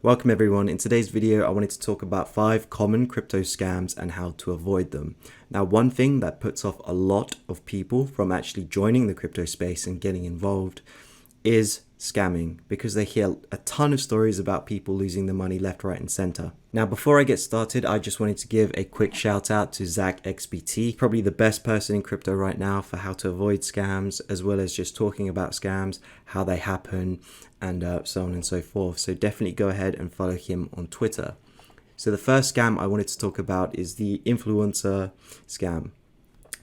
Welcome everyone. In today's video, I wanted to talk about 5 common crypto scams and how to avoid them. Now, one thing that puts off a lot of people from actually joining the crypto space and getting involved is scamming, because they hear a ton of stories about people losing their money left, right, and center. Now, before I get started, I just wanted to give a quick shout out to Zach XBT, probably the best person in crypto right now for how to avoid scams, as well as just talking about scams, how they happen, and so on and so forth. So definitely go ahead and follow him on Twitter. So the first scam I wanted to talk about is the influencer scam.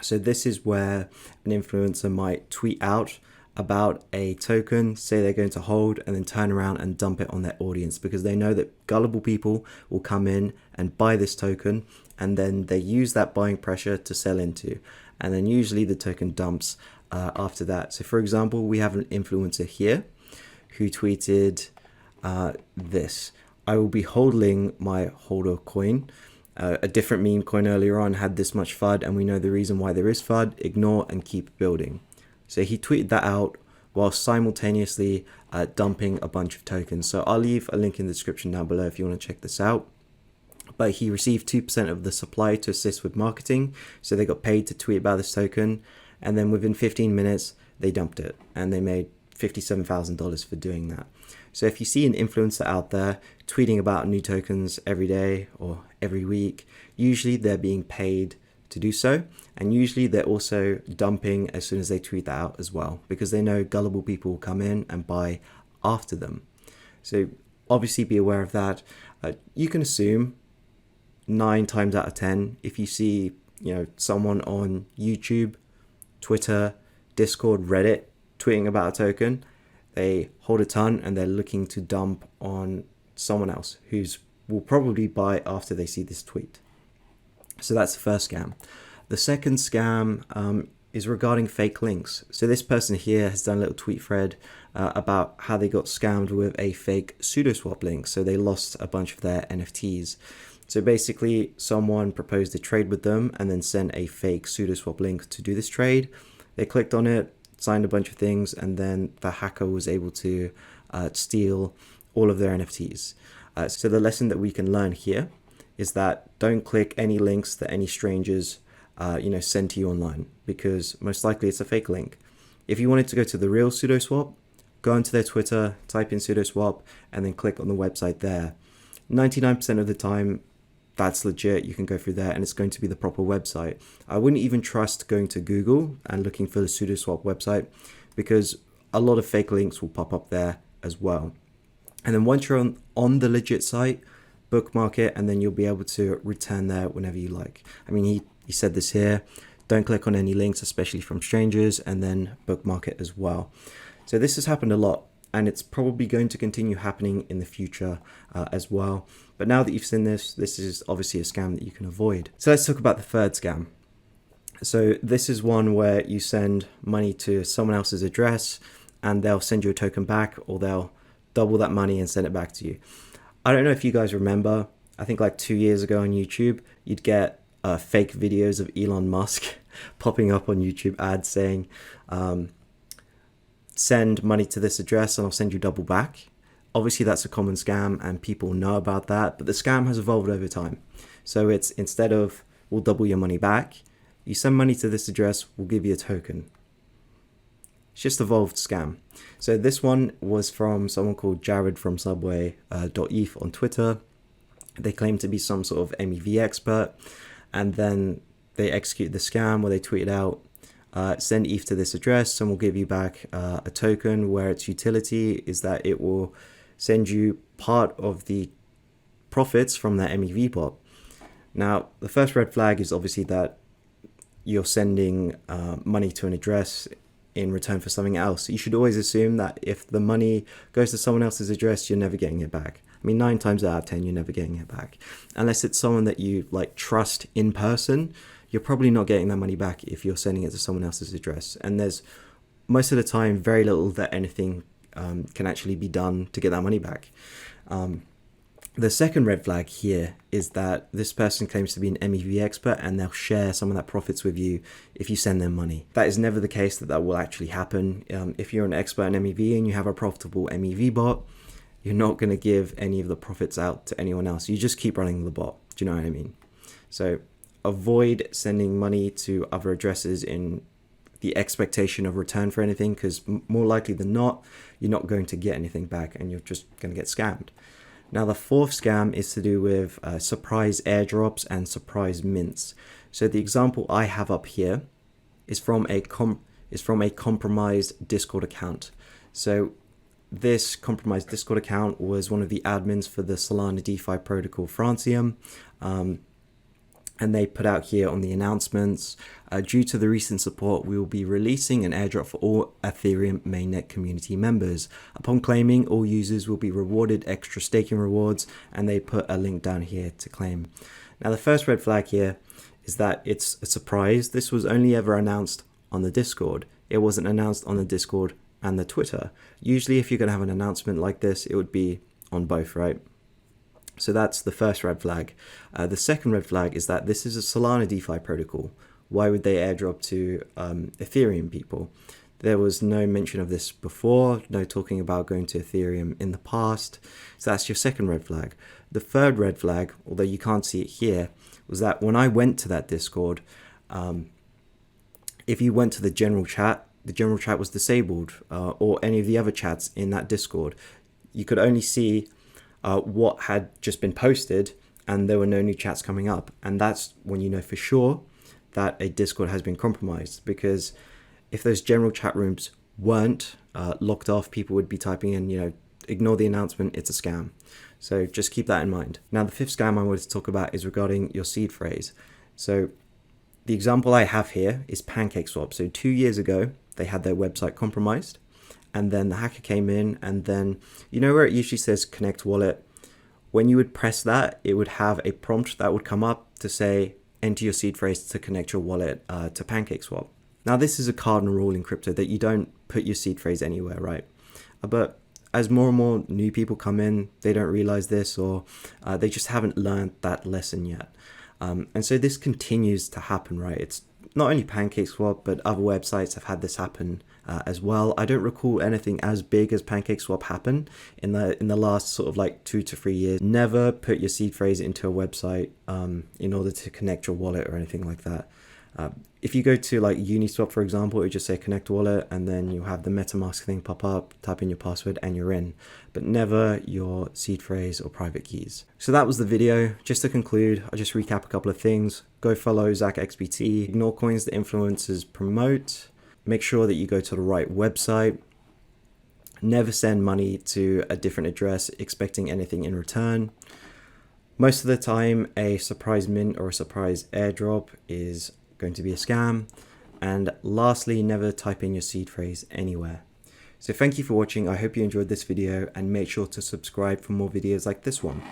So this is where an influencer might tweet out about a token, say they're going to hold, and then turn around and dump it on their audience, because they know that gullible people will come in and buy this token, and then they use that buying pressure to sell into, and then usually the token dumps after that. So for example, we have an influencer here who tweeted this: "I will be holding my holder coin." A different meme coin earlier on had this much FUD, and we know the reason why there is FUD: ignore and keep building. So he tweeted that out while simultaneously dumping a bunch of tokens. So I'll leave a link in the description down below if you want to check this out. But he received 2% of the supply to assist with marketing. So they got paid to tweet about this token. And then within 15 minutes, they dumped it. And they made $57,000 for doing that. So if you see an influencer out there tweeting about new tokens every day or every week, usually they're being paid to do so, and usually they're also dumping as soon as they tweet that out as well, because they know gullible people will come in and buy after them. So obviously be aware of that. You can assume 9 times out of 10, if you see someone on YouTube, Twitter, Discord, Reddit tweeting about a token, they hold a ton and they're looking to dump on someone else who's will probably buy after they see this tweet. So that's the first scam. The second scam is regarding fake links. So this person here has done a little tweet thread about how they got scammed with a fake pseudo-swap link. So they lost a bunch of their NFTs. So basically someone proposed a trade with them and then sent a fake pseudo-swap link to do this trade. They clicked on it, signed a bunch of things, and then the hacker was able to steal all of their NFTs. So the lesson that we can learn here is that don't click any links that any strangers send to you online, because most likely it's a fake link. If you wanted to go to the real pseudo-swap, go onto their Twitter, type in pseudo-swap, and then click on the website there. 99% of the time, that's legit. You can go through there and it's going to be the proper website. I wouldn't even trust going to Google and looking for the pseudo-swap website, because a lot of fake links will pop up there as well. And then once you're on the legit site, bookmark it, and then you'll be able to return there whenever you like. I mean, he said this here: don't click on any links, especially from strangers, and then bookmark it as well. So this has happened a lot, and it's probably going to continue happening in the future as well. But now that you've seen this is obviously a scam that you can avoid. So let's talk about the third scam. So this is one where you send money to someone else's address and they'll send you a token back, or they'll double that money and send it back to you. I don't know if you guys remember, I think like 2 years ago on YouTube, you'd get fake videos of Elon Musk popping up on YouTube ads saying, send money to this address and I'll send you double back. Obviously that's a common scam and people know about that, but the scam has evolved over time. So it's, instead of we'll double your money back, you send money to this address, we'll give you a token. It's just evolved scam. So this one was from someone called Jared from Subway.eth on Twitter. They claim to be some sort of MEV expert, and then they execute the scam where they tweeted out, send ETH to this address and we'll give you back a token, where its utility is that it will send you part of the profits from that MEV bot. Now, the first red flag is obviously that you're sending money to an address in return for something else. You should always assume that if the money goes to someone else's address, you're never getting it back. I mean, 9 times out of 10, you're never getting it back. Unless it's someone that you trust in person, you're probably not getting that money back if you're sending it to someone else's address. And there's, most of the time, very little that anything can actually be done to get that money back. The second red flag here is that this person claims to be an MEV expert and they'll share some of that profits with you if you send them money. That is never the case that will actually happen. If you're an expert in MEV and you have a profitable MEV bot, you're not going to give any of the profits out to anyone else. You just keep running the bot. Do you know what I mean? So avoid sending money to other addresses in the expectation of return for anything, because more likely than not, you're not going to get anything back and you're just going to get scammed. Now, the fourth scam is to do with surprise airdrops and surprise mints. So the example I have up here is from a compromised Discord account. So this compromised Discord account was one of the admins for the Solana DeFi protocol Francium. And they put out here on the announcements, due to the recent support, we will be releasing an airdrop for all Ethereum mainnet community members. Upon claiming, all users will be rewarded extra staking rewards, and they put a link down here to claim. Now, the first red flag here is that it's a surprise. This was only ever announced on the Discord. It wasn't announced on the Discord and the Twitter. Usually, if you're going to have an announcement like this, it would be on both, right? So that's the first red flag. The second red flag is that this is a Solana DeFi protocol. Why would they airdrop to Ethereum people? There was no mention of this before, no talking about going to Ethereum in the past. So that's your second red flag. The third red flag, although you can't see it here, was that when I went to that Discord, if you went to the general chat was disabled, or any of the other chats in that Discord. You could only see what had just been posted, and there were no new chats coming up. And that's when you know for sure that a Discord has been compromised, because if those general chat rooms weren't locked off, people would be typing in, ignore the announcement, it's a scam. So just keep that in mind. Now, the fifth scam I wanted to talk about is regarding your seed phrase. So the example I have here is PancakeSwap. So 2 years ago, they had their website compromised. And then the hacker came in, and then, where it usually says connect wallet, when you would press that, it would have a prompt that would come up to say, enter your seed phrase to connect your wallet to PancakeSwap. Now, this is a cardinal rule in crypto that you don't put your seed phrase anywhere, right? But as more and more new people come in, they don't realize this, or they just haven't learned that lesson yet. And so this continues to happen, right? It's not only PancakeSwap, but other websites have had this happen as well. I don't recall anything as big as PancakeSwap happen in the last sort of like 2 to 3 years. Never put your seed phrase into a website in order to connect your wallet or anything like that. If you go to like Uniswap, for example, it would just say connect wallet, and then you have the MetaMask thing pop up, type in your password, and you're in. But never your seed phrase or private keys. So that was the video. Just to conclude, I'll just recap a couple of things. Go follow ZachXBT. Ignore coins that influencers promote. Make sure that you go to the right website. Never send money to a different address expecting anything in return. Most of the time, a surprise mint or a surprise airdrop is going to be a scam. And lastly, never type in your seed phrase anywhere. So thank you for watching. I hope you enjoyed this video, and make sure to subscribe for more videos like this one.